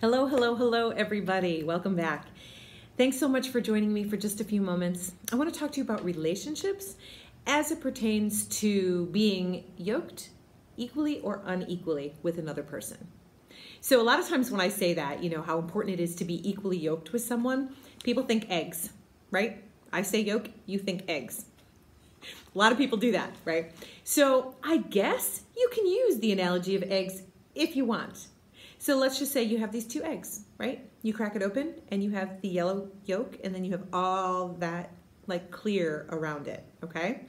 Hello, hello, hello, everybody. Welcome back. Thanks so much for joining me for just a few moments. I want to talk to you about relationships as it pertains to being yoked equally or unequally with another person. So a lot of times when I say that, how important it is to be equally yoked with someone, people think eggs, right? I say yoke, you think eggs. A lot of people do that, right? So I guess you can use the analogy of eggs if you want. So let's just say you have these two eggs, right? You crack it open and you have the yellow yolk and then you have all that clear around it, okay?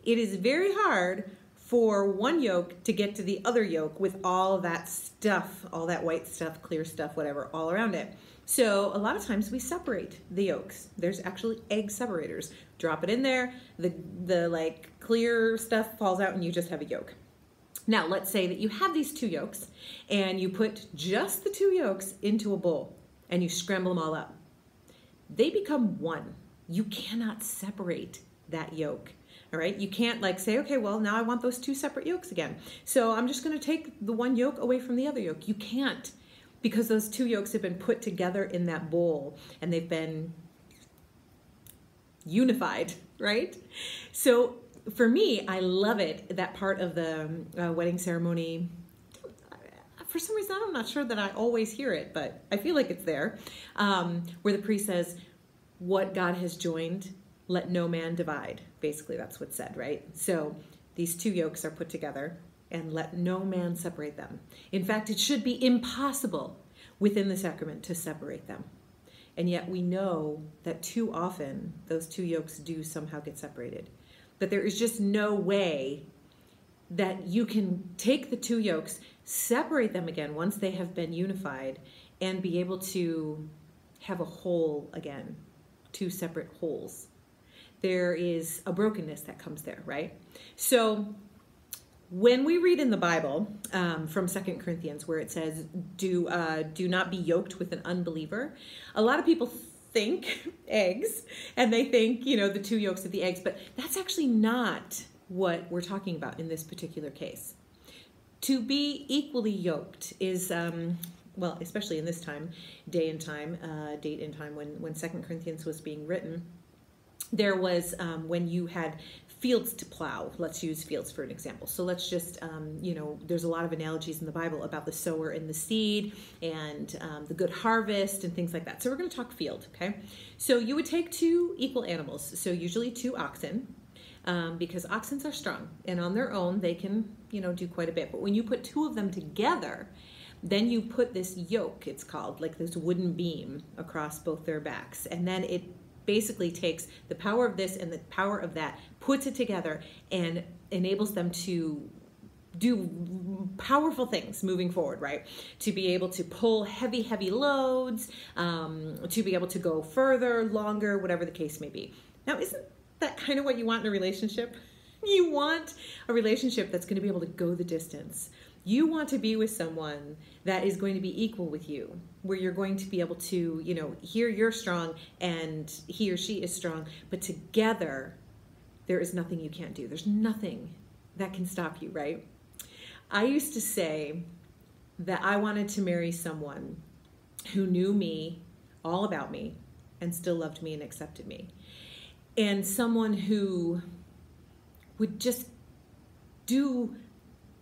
It is very hard for one yolk to get to the other yolk with all that stuff, all that white stuff, clear stuff, whatever, all around it. So a lot of times we separate the yolks. There's actually egg separators. Drop it in there, the clear stuff falls out and you just have a yolk. Now, let's say that you have these two yolks and you put just the two yolks into a bowl and you scramble them all up. They become one. You cannot separate that yolk, all right? You can't say, okay, well, now I want those two separate yolks again. So I'm just gonna take the one yolk away from the other yolk. You can't, because those two yolks have been put together in that bowl and they've been unified, right? So for me, I love it, that part of the wedding ceremony. For some reason, I'm not sure that I always hear it, but I feel like it's there, where the priest says, what God has joined, let no man divide. Basically, that's what's said, right? So these two yolks are put together and let no man separate them. In fact, it should be impossible within the sacrament to separate them. And yet we know that too often those two yolks do somehow get separated. But there is just no way that you can take the two yolks, separate them again once they have been unified, and be able to have a whole again, two separate wholes. There is a brokenness that comes there, right? So when we read in the Bible from 2 Corinthians where it says, do not be yoked with an unbeliever, a lot of people think eggs and they think, the two yolks of the eggs, but that's actually not what we're talking about in this particular case. To be equally yoked is, well, especially in this time, date and time when 2 Corinthians was being written, there was when you had fields to plow. Let's use fields for an example. So let's just, there's a lot of analogies in the Bible about the sower and the seed and the good harvest and things like that. So we're going to talk field, okay? So you would take two equal animals, so usually two oxen, because oxen are strong and on their own they can, do quite a bit. But when you put two of them together, then you put this yoke, it's called, this wooden beam across both their backs, and then it basically takes the power of this and the power of that, puts it together, and enables them to do powerful things moving forward, right? To be able to pull heavy, heavy loads, to be able to go further, longer, whatever the case may be. Now, isn't that kind of what you want in a relationship? You want a relationship that's going to be able to go the distance. You want to be with someone that is going to be equal with you, where you're going to be able to, here you're strong and he or she is strong, but together there is nothing you can't do. There's nothing that can stop you, right? I used to say that I wanted to marry someone who knew me, all about me, and still loved me and accepted me. And someone who would just do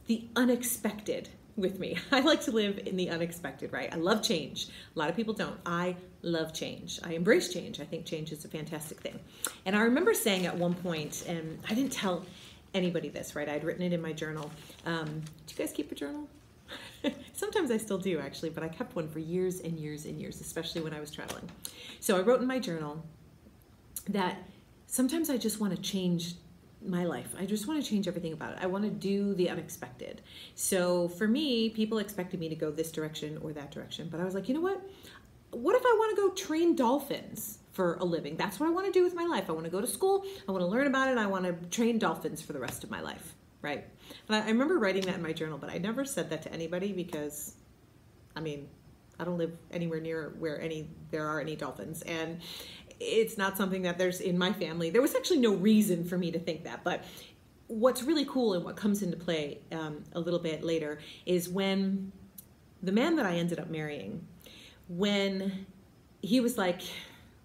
the unexpected with me. I like to live in the unexpected, right? I love change. A lot of people don't. I love change. I embrace change. I think change is a fantastic thing. And I remember saying at one point, and I didn't tell anybody this, right? I'd written it in my journal. Do you guys keep a journal? Sometimes I still do, actually, but I kept one for years and years and years, especially when I was traveling. So I wrote in my journal that sometimes I just want to change my life. I just want to change everything about it. I want to do the unexpected. So for me, people expected me to go this direction or that direction, but I was like, you know what? What if I want to go train dolphins for a living? That's what I want to do with my life. I want to go to school. I want to learn about it. I want to train dolphins for the rest of my life, right? And I remember writing that in my journal, but I never said that to anybody because, I don't live anywhere near where there are any dolphins, and it's not something that there's in my family. There was actually no reason for me to think that, but what's really cool and what comes into play a little bit later is when the man that I ended up marrying, when he was like,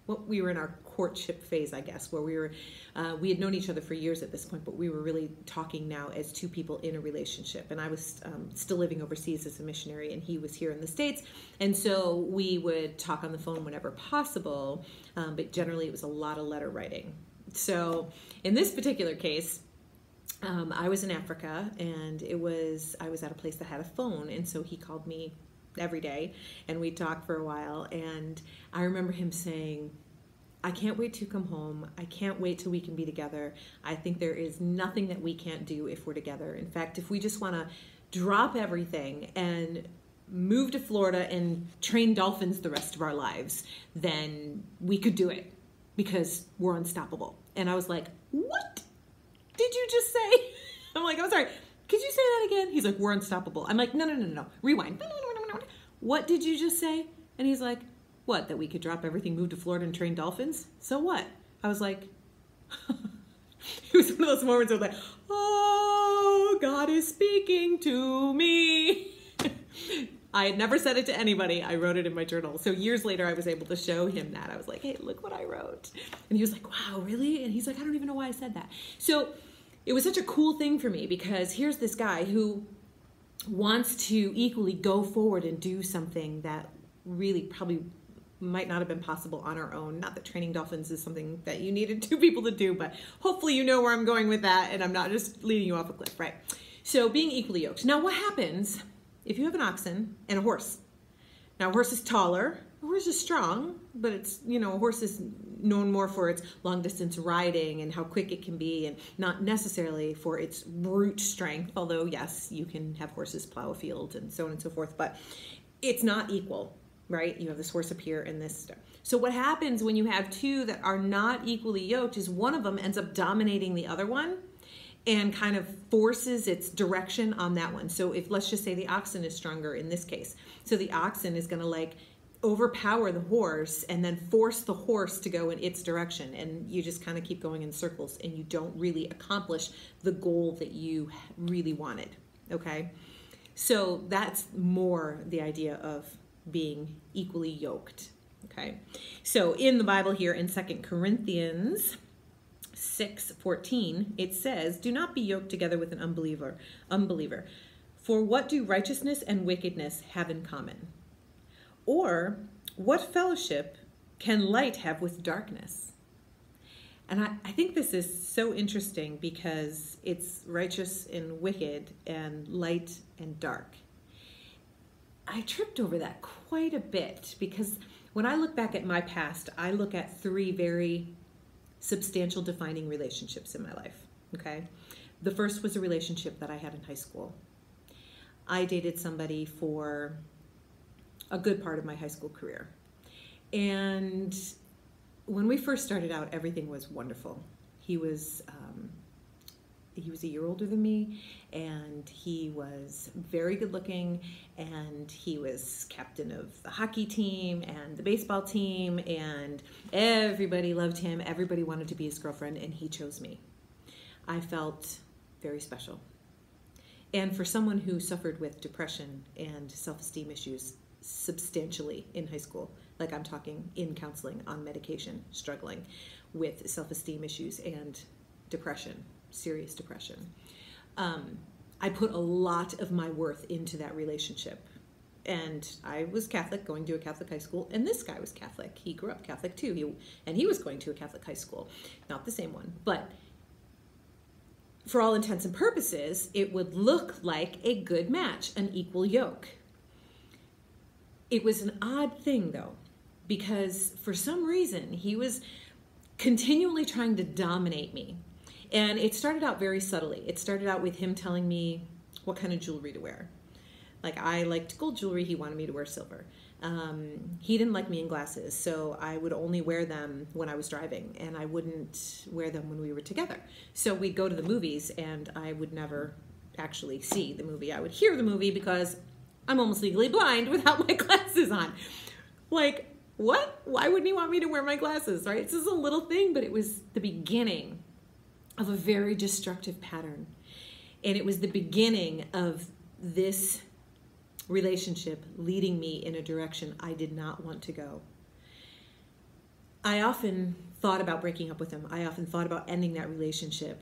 well, we were in our courtship phase, I guess, where we had known each other for years at this point, but we were really talking now as two people in a relationship. And I was still living overseas as a missionary, and he was here in the States. And so we would talk on the phone whenever possible, but generally it was a lot of letter writing. So in this particular case, I was in Africa, and I was at a place that had a phone, and so he called me every day, and we talked for a while. And I remember him saying, I can't wait to come home. I can't wait till we can be together. I think there is nothing that we can't do if we're together. In fact, if we just want to drop everything and move to Florida and train dolphins the rest of our lives, then we could do it because we're unstoppable. And I was like, what did you just say? I'm like, I'm sorry. Could you say that again? He's like, we're unstoppable. I'm like, no. Rewind. What did you just say? And he's like, what, that we could drop everything, move to Florida and train dolphins? So what? I was like, it was one of those moments of like, oh, God is speaking to me. I had never said it to anybody. I wrote it in my journal. So years later, I was able to show him that. I was like, hey, look what I wrote. And he was like, wow, really? And he's like, I don't even know why I said that. So it was such a cool thing for me, because here's this guy who wants to equally go forward and do something that really probably might not have been possible on our own. Not that training dolphins is something that you needed two people to do, but hopefully you know where I'm going with that, and I'm not just leading you off a cliff, right? So being equally yoked. Now what happens if you have an oxen and a horse? Now a horse is taller, a horse is strong, but it's, a horse is known more for its long distance riding and how quick it can be, and not necessarily for its brute strength, although yes, you can have horses plow a field and so on and so forth, but it's not equal. Right? You have this horse up here and this. So what happens when you have two that are not equally yoked is one of them ends up dominating the other one and kind of forces its direction on that one. So if, let's just say the oxen is stronger in this case. So the oxen is going to like overpower the horse and then force the horse to go in its direction. And you just kind of keep going in circles, and you don't really accomplish the goal that you really wanted. Okay? So that's more the idea of being equally yoked. Okay, so in the Bible here in 2 Corinthians 6:14, it says, do not be yoked together with an unbeliever. For what do righteousness and wickedness have in common? Or what fellowship can light have with darkness? And I think this is so interesting, because it's righteous and wicked and light and dark. I tripped over that quite a bit, because when I look back at my past, I look at three very substantial defining relationships in my life, okay? The first was a relationship that I had in high school. I dated somebody for a good part of my high school career. And when we first started out, everything was wonderful. He was a year older than me, and he was very good looking, and he was captain of the hockey team and the baseball team, and everybody loved him. Everybody wanted to be his girlfriend, and he chose me. I felt very special. And for someone who suffered with depression and self-esteem issues substantially in high school, like I'm talking in counseling, on medication, struggling with self-esteem issues and depression, serious depression. I put a lot of my worth into that relationship. And I was Catholic, going to a Catholic high school, and this guy was Catholic. He grew up Catholic too, and he was going to a Catholic high school. Not the same one, but for all intents and purposes, it would look like a good match, an equal yoke. It was an odd thing though, because for some reason he was continually trying to dominate me. And it started out very subtly. It started out with him telling me what kind of jewelry to wear. Like, I liked gold jewelry, he wanted me to wear silver. He didn't like me in glasses, so I would only wear them when I was driving, and I wouldn't wear them when we were together. So we'd go to the movies, and I would never actually see the movie. I would hear the movie because I'm almost legally blind without my glasses on. Like, what? Why wouldn't he want me to wear my glasses, right? This is a little thing, but it was the beginning of a very destructive pattern. And it was the beginning of this relationship leading me in a direction I did not want to go. I often thought about breaking up with him. I often thought about ending that relationship,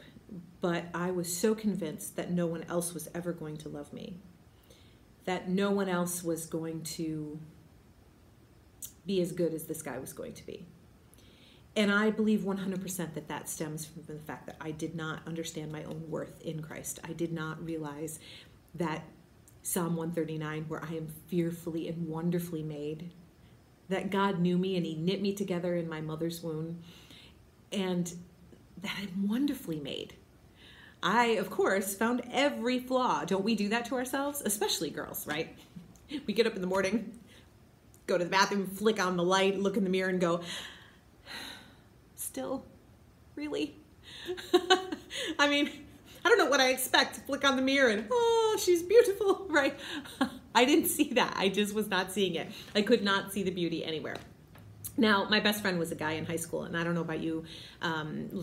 but I was so convinced that no one else was ever going to love me, that no one else was going to be as good as this guy was going to be. And I believe 100% that that stems from the fact that I did not understand my own worth in Christ. I did not realize that Psalm 139, where I am fearfully and wonderfully made, that God knew me and he knit me together in my mother's womb, and that I'm wonderfully made. I, of course, found every flaw. Don't we do that to ourselves? Especially girls, right? We get up in the morning, go to the bathroom, flick on the light, look in the mirror and go, still? Really? I mean, I don't know what I expect. Flick on the mirror and, oh, she's beautiful, right? I didn't see that. I just was not seeing it. I could not see the beauty anywhere. Now, my best friend was a guy in high school, and I don't know about you,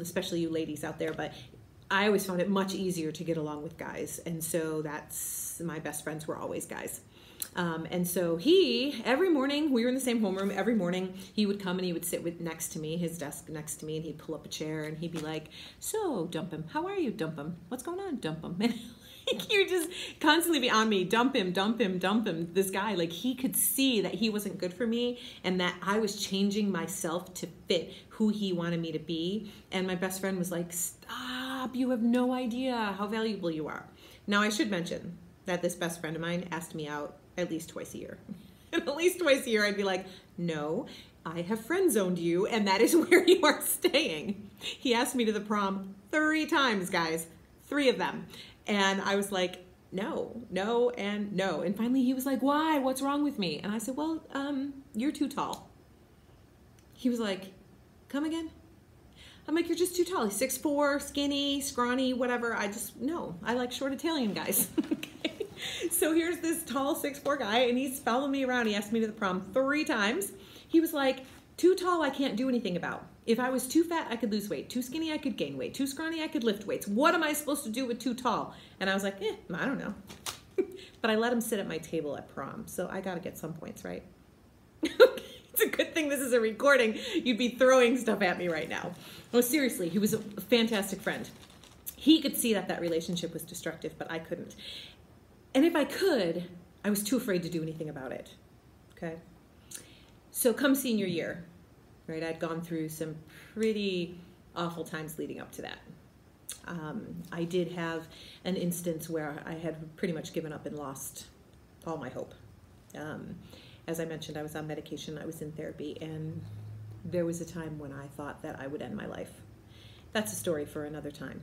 especially you ladies out there, but I always found it much easier to get along with guys. And so my best friends were always guys. And so every morning, we were in the same homeroom, every morning he would come and he would sit next to me, his desk next to me, and he'd pull up a chair and he'd be like, so, dump him, how are you, dump him? What's going on, dump him? And he would just constantly be on me, dump him, dump him, dump him. This guy, like, he could see that he wasn't good for me and that I was changing myself to fit who he wanted me to be. And my best friend was like, stop, you have no idea how valuable you are. Now, I should mention that this best friend of mine asked me out at least twice a year. And at least twice a year, I'd be like, no, I have friend zoned you, and that is where you are staying. He asked me to the prom 3 times, guys, 3 of them. And I was like, no, no, and no. And finally he was like, why? What's wrong with me? And I said, well, you're too tall. He was like, come again? I'm like, you're just too tall. He's 6'4", skinny, scrawny, whatever. No, I like short Italian guys. Okay. So here's this tall 6'4" guy, and he's following me around. He asked me to the prom 3 times. He was like, too tall, I can't do anything about. If I was too fat, I could lose weight. Too skinny, I could gain weight. Too scrawny, I could lift weights. What am I supposed to do with too tall? And I was like, I don't know. But I let him sit at my table at prom, so I got to get some points, right? It's a good thing this is a recording. You'd be throwing stuff at me right now. No, seriously, he was a fantastic friend. He could see that relationship was destructive, but I couldn't. And if I could, I was too afraid to do anything about it, okay? So come senior year, right, I'd gone through some pretty awful times leading up to that. I did have an instance where I had pretty much given up and lost all my hope. As I mentioned, I was on medication, I was in therapy, and there was a time when I thought that I would end my life. That's a story for another time.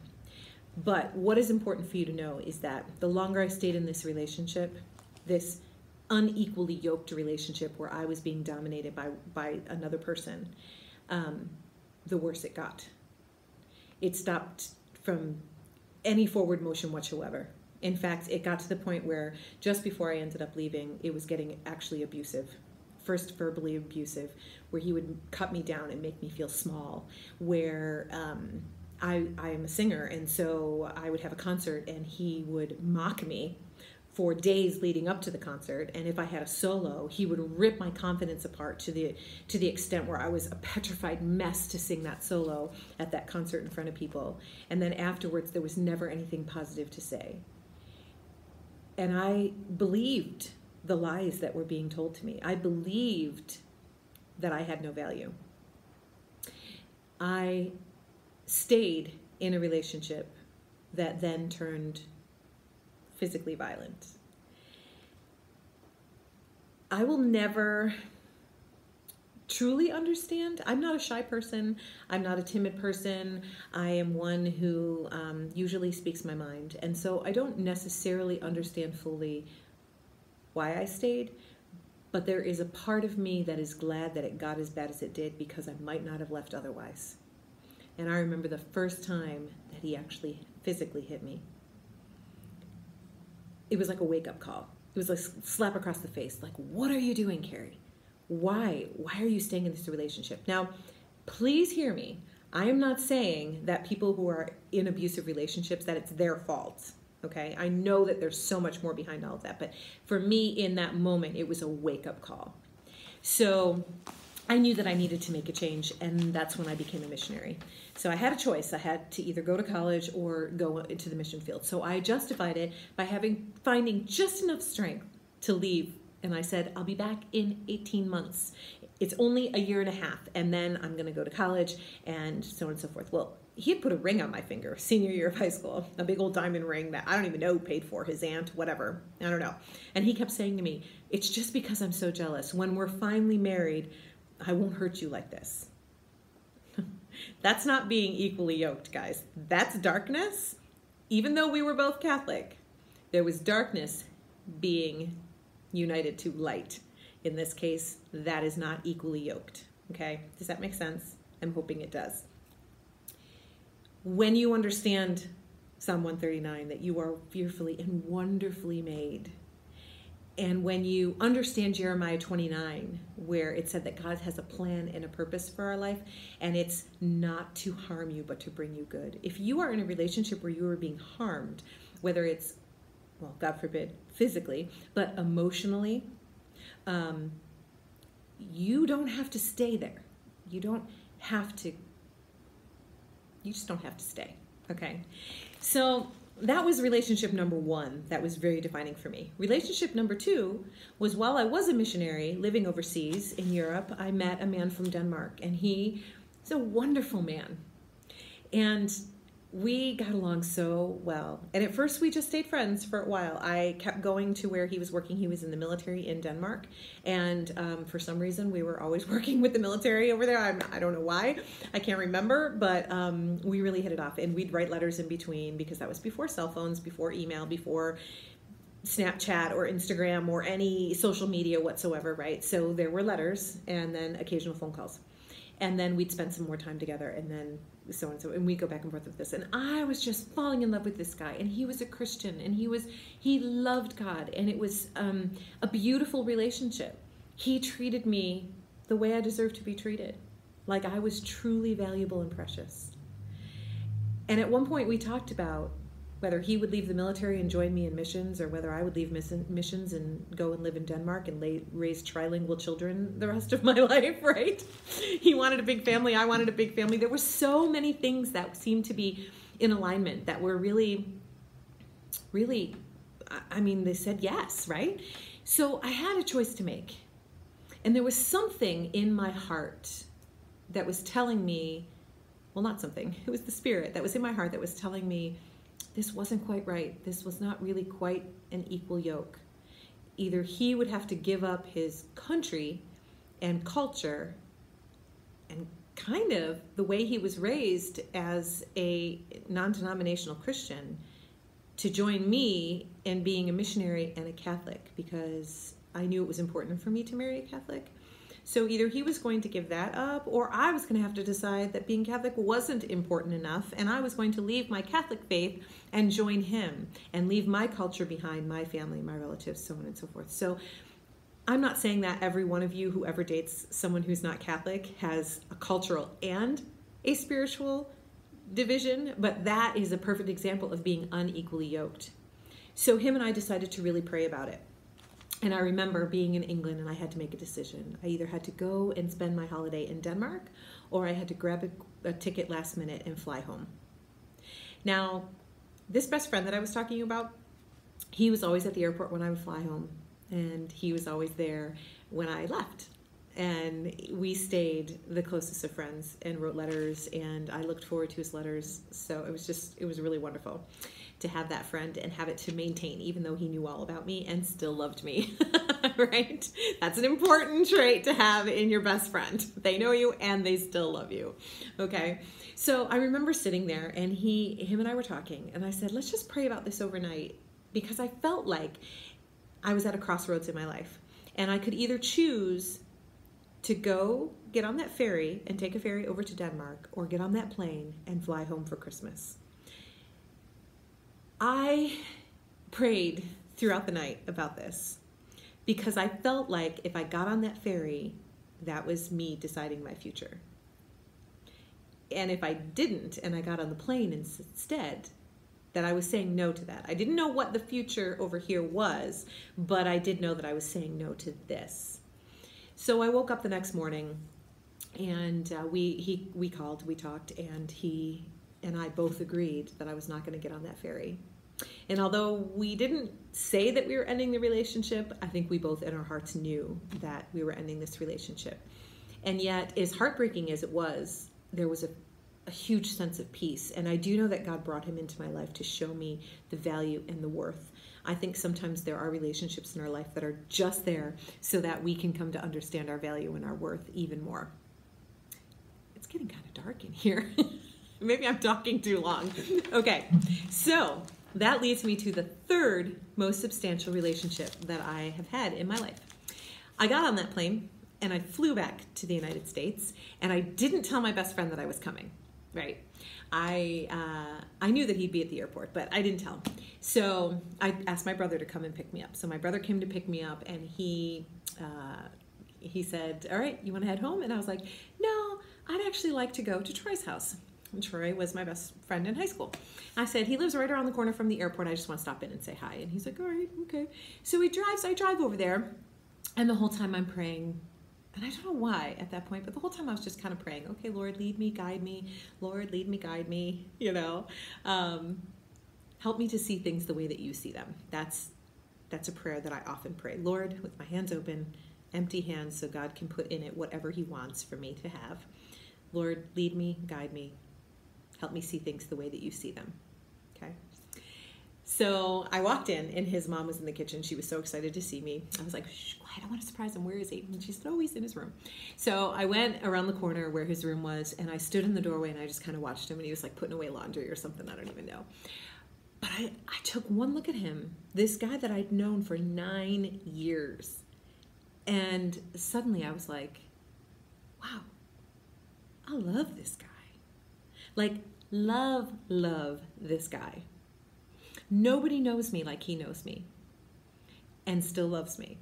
But what is important for you to know is that the longer I stayed in this relationship, this unequally yoked relationship where I was being dominated by another person, the worse it got. It stopped from any forward motion whatsoever. In fact, it got to the point where just before I ended up leaving, it was getting actually abusive. First verbally abusive, where he would cut me down and make me feel small, where I am a singer, and so I would have a concert and he would mock me for days leading up to the concert, and if I had a solo, he would rip my confidence apart to the extent where I was a petrified mess to sing that solo at that concert in front of people. And then afterwards, there was never anything positive to say. And I believed the lies that were being told to me. I believed that I had no value. I stayed in a relationship that then turned physically violent. I will never truly understand. I'm not a shy person. I'm not a timid person. I am one who usually speaks my mind. And so I don't necessarily understand fully why I stayed, but there is a part of me that is glad that it got as bad as it did, because I might not have left otherwise. And I remember the first time that he actually physically hit me. It was like a wake-up call. It was like a slap across the face. Like, what are you doing, Carrie? Why? Why are you staying in this relationship? Now, please hear me. I am not saying that people who are in abusive relationships, that it's their fault. Okay, I know that there's so much more behind all of that, but for me in that moment, it was a wake-up call. So I knew that I needed to make a change, and that's when I became a missionary. So I had a choice. I had to either go to college or go into the mission field. So I justified it by finding just enough strength to leave. And I said, I'll be back in 18 months. It's only a year and a half, and then I'm going to go to college, and so on and so forth. Well, he had put a ring on my finger senior year of high school, a big old diamond ring that I don't even know who paid for, his aunt, whatever. I don't know. And he kept saying to me, it's just because I'm so jealous. When we're finally married, I won't hurt you like this. That's not being equally yoked, guys. That's darkness. Even though we were both Catholic, there was darkness being united to light. In this case, that is not equally yoked. Okay? Does that make sense? I'm hoping it does. When you understand Psalm 139, that you are fearfully and wonderfully made, and when you understand Jeremiah 29, where it said that God has a plan and a purpose for our life, and it's not to harm you, but to bring you good. If you are in a relationship where you are being harmed, whether it's, well, God forbid, physically, but emotionally, you don't have to stay there. You just don't have to stay, okay? So that was relationship number one. That was very defining for me. Relationship number two was while I was a missionary living overseas in Europe, I met a man from Denmark, and he is a wonderful man. And we got along so well. And at first we just stayed friends for a while. I kept going to where he was working. He was in the military in Denmark. And for some reason, we were always working with the military over there. I don't know why. I can't remember. But we really hit it off. And we'd write letters in between, because that was before cell phones, before email, before Snapchat or Instagram or any social media whatsoever, right? So there were letters and then occasional phone calls. And then we'd spend some more time together, and then so and so, and we'd go back and forth with this. And I was just falling in love with this guy, and he was a Christian, and he loved God, and it was a beautiful relationship. He treated me the way I deserved to be treated, like I was truly valuable and precious. And at one point we talked about whether he would leave the military and join me in missions, or whether I would leave missions and go and live in Denmark and raise trilingual children the rest of my life, right? He wanted a big family. I wanted a big family. There were so many things that seemed to be in alignment that were really, really, I mean, they said yes, right? So I had a choice to make. And there was something in my heart that was telling me, well, not something, it was the Spirit that was in my heart that was telling me, this wasn't quite right. This was not really quite an equal yoke. Either he would have to give up his country and culture and kind of the way he was raised as a non-denominational Christian to join me in being a missionary and a Catholic, because I knew it was important for me to marry a Catholic. So either he was going to give that up, or I was going to have to decide that being Catholic wasn't important enough, and I was going to leave my Catholic faith and join him and leave my culture behind, my family, my relatives, so on and so forth. So I'm not saying that every one of you who ever dates someone who's not Catholic has a cultural and a spiritual division, but that is a perfect example of being unequally yoked. So him and I decided to really pray about it. And I remember being in England, and I had to make a decision. I either had to go and spend my holiday in Denmark, or I had to grab a ticket last minute and fly home. Now, this best friend that I was talking about, he was always at the airport when I would fly home, and he was always there when I left. And we stayed the closest of friends and wrote letters, and I looked forward to his letters. So it was really wonderful to have that friend and have it to maintain, even though he knew all about me and still loved me, right? That's an important trait to have in your best friend. They know you and they still love you, okay? So I remember sitting there, and him and I were talking, and I said, let's just pray about this overnight, because I felt like I was at a crossroads in my life, and I could either choose to go get on that ferry and take a ferry over to Denmark, or get on that plane and fly home for Christmas. I prayed throughout the night about this, because I felt like if I got on that ferry, that was me deciding my future. And if I didn't, and I got on the plane instead, that I was saying no to that. I didn't know what the future over here was, but I did know that I was saying no to this. So I woke up the next morning, and we called, we talked, and he and I both agreed that I was not going to get on that ferry. And although we didn't say that we were ending the relationship, I think we both in our hearts knew that we were ending this relationship. And yet, as heartbreaking as it was, there was a huge sense of peace. And I do know that God brought him into my life to show me the value and the worth. I think sometimes there are relationships in our life that are just there so that we can come to understand our value and our worth even more. It's getting kind of dark in here. Maybe I'm talking too long. Okay, so that leads me to the third most substantial relationship that I have had in my life. I got on that plane and I flew back to the United States, and I didn't tell my best friend that I was coming. Right. I knew that he'd be at the airport, but I didn't tell him. So I asked my brother to come and pick me up. So my brother came to pick me up, and he said, all right, you want to head home? And I was like, no, I'd actually like to go to Troy's house. And Troy was my best friend in high school. I said, he lives right around the corner from the airport. I just want to stop in and say hi. And he's like, all right, okay. So I drive over there, and the whole time I'm praying. And I don't know why at that point, but the whole time I was just kind of praying, okay, Lord, lead me, guide me. Lord, lead me, guide me, help me to see things the way that you see them. That's a prayer that I often pray. Lord, with my hands open, empty hands, so God can put in it whatever he wants for me to have. Lord, lead me, guide me. Help me see things the way that you see them. Okay. So I walked in, and his mom was in the kitchen. She was so excited to see me. I was like, shh, quiet, I want to surprise him. Where is he? And she said, oh, he's in his room. So I went around the corner where his room was, and I stood in the doorway, and I just kind of watched him, and he was like putting away laundry or something. I don't even know. But I took one look at him, this guy that I'd known for 9 years. And suddenly I was like, wow, I love this guy. Like, love this guy. Nobody knows me like he knows me, and still loves me.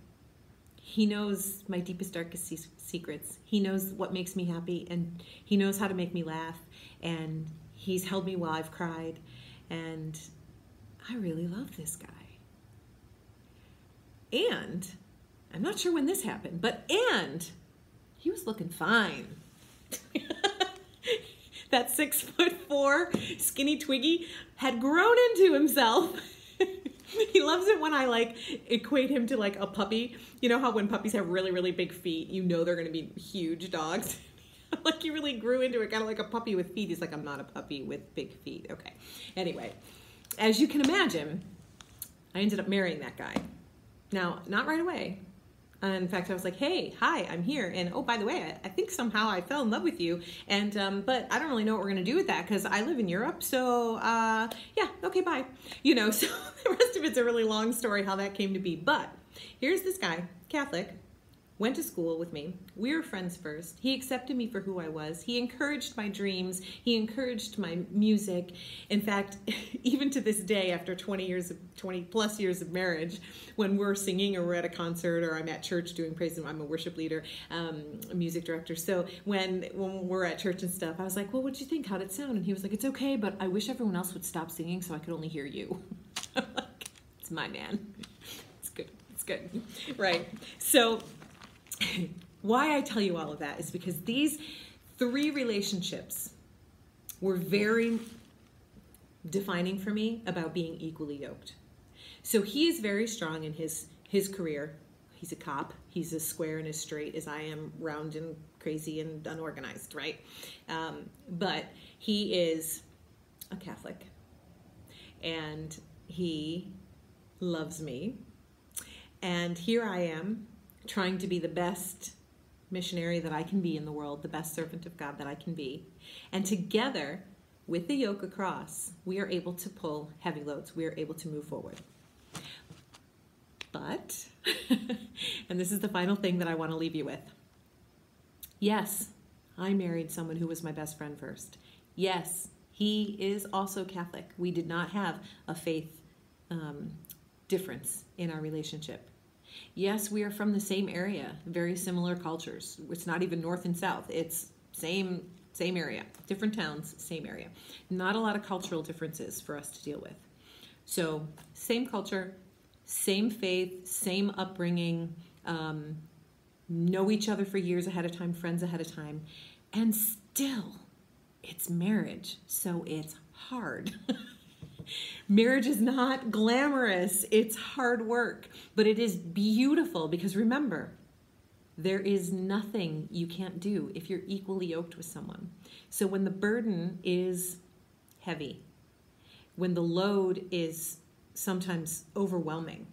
He knows my deepest, darkest secrets. He knows what makes me happy, and he knows how to make me laugh, and he's held me while I've cried, and I really love this guy. And I'm not sure when this happened, but he was looking fine. That 6'4" skinny Twiggy had grown into himself. He loves it when I equate him to a puppy. You know how when puppies have really, really big feet, you know they're going to be huge dogs. He really grew into it, kind of like a puppy with feet. He's like, I'm not a puppy with big feet. Okay. Anyway, as you can imagine, I ended up marrying that guy. Now, not right away. In fact, I was like, hey, hi, I'm here. And oh, by the way, I think somehow I fell in love with you. And but I don't really know what we're going to do with that because I live in Europe. So yeah, okay, bye. So the rest of it's a really long story how that came to be. But here's this guy, Catholic, went to school with me. We were friends first. He accepted me for who I was. He encouraged my dreams. He encouraged my music. In fact, even to this day, after 20 plus years of marriage, when we're singing or we're at a concert or I'm at church doing praise, and I'm a worship leader, a music director. So when we're at church and stuff, I was like, well, what'd you think? How'd it sound? And he was like, it's okay, but I wish everyone else would stop singing so I could only hear you. I'm like, it's my man. It's good. It's good. Right. So why I tell you all of that is because these 3 relationships were very defining for me about being equally yoked. So he is very strong in his career. He's a cop. He's as square and as straight as I am, round and crazy and unorganized, right? But he is a Catholic, and he loves me. And here I am, trying to be the best missionary that I can be in the world, the best servant of God that I can be. And together, with the yoke across, we are able to pull heavy loads. We are able to move forward. But, and this is the final thing that I want to leave you with. Yes, I married someone who was my best friend first. Yes, he is also Catholic. We did not have a faith difference in our relationship. Yes, we are from the same area, very similar cultures. It's not even north and south. It's same same area, different towns, same area. Not a lot of cultural differences for us to deal with. So same culture, same faith, same upbringing, know each other for years ahead of time, friends ahead of time, and still it's marriage, so it's hard. Marriage is not glamorous, it's hard work, but it is beautiful because remember, there is nothing you can't do if you're equally yoked with someone. So when the burden is heavy, when the load is sometimes overwhelming,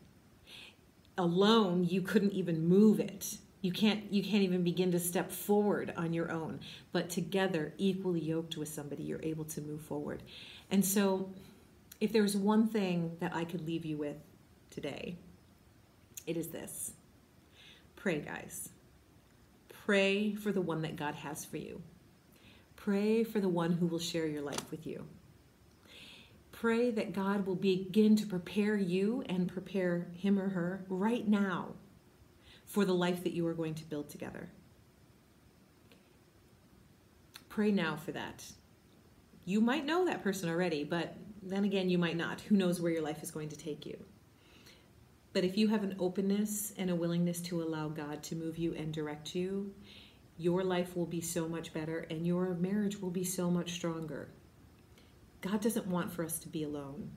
alone you couldn't even move it. You can't even begin to step forward on your own, but together, equally yoked with somebody, you're able to move forward. And so if there's one thing that I could leave you with today, it is this. Pray, guys. Pray for the one that God has for you. Pray for the one who will share your life with you. Pray that God will begin to prepare you and prepare him or her right now for the life that you are going to build together. Pray now for that. You might know that person already, but then again, you might not. Who knows where your life is going to take you? But if you have an openness and a willingness to allow God to move you and direct you, your life will be so much better and your marriage will be so much stronger. God doesn't want for us to be alone.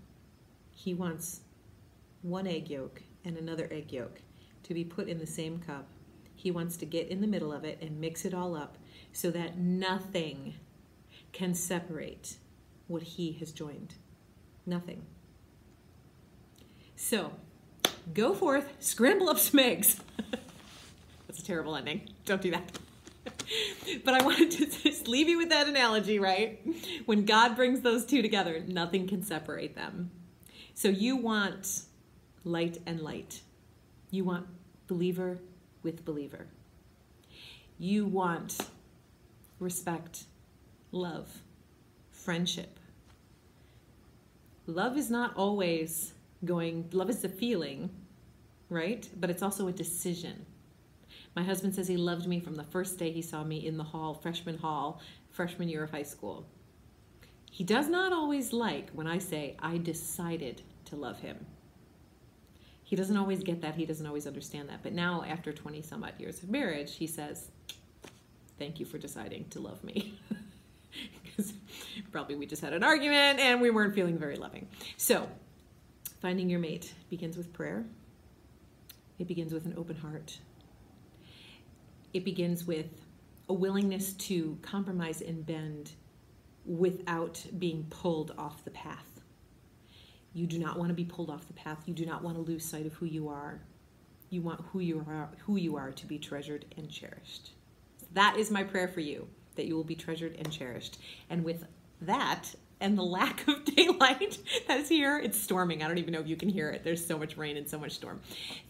He wants one egg yolk and another egg yolk to be put in the same cup. He wants to get in the middle of it and mix it all up so that nothing can separate what he has joined. Nothing. So, go forth, scramble up some eggs. That's a terrible ending. Don't do that. But I wanted to just leave you with that analogy, right? When God brings those two together, nothing can separate them. So you want light and light. You want believer with believer. You want respect, love, friendship. Love is not always love is a feeling, right? But it's also a decision. My husband says he loved me from the first day he saw me in the freshman year of high school. He does not always like when I say, I decided to love him. He doesn't always get that. He doesn't always understand that. But now, after 20 some odd years of marriage, he says, thank you for deciding to love me. Because probably we just had an argument and we weren't feeling very loving. So, finding your mate begins with prayer. It begins with an open heart. It begins with a willingness to compromise and bend without being pulled off the path. You do not want to be pulled off the path. You do not want to lose sight of who you are. You want who you are to be treasured and cherished. That is my prayer for you, that you will be treasured and cherished. And with that, and the lack of daylight that's here, it's storming. I don't even know if you can hear it. There's so much rain and so much storm.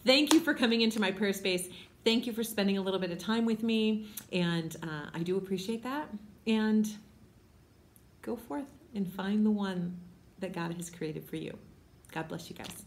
Thank you for coming into my prayer space. Thank you for spending a little bit of time with me. And I do appreciate that. And go forth and find the one that God has created for you. God bless you guys.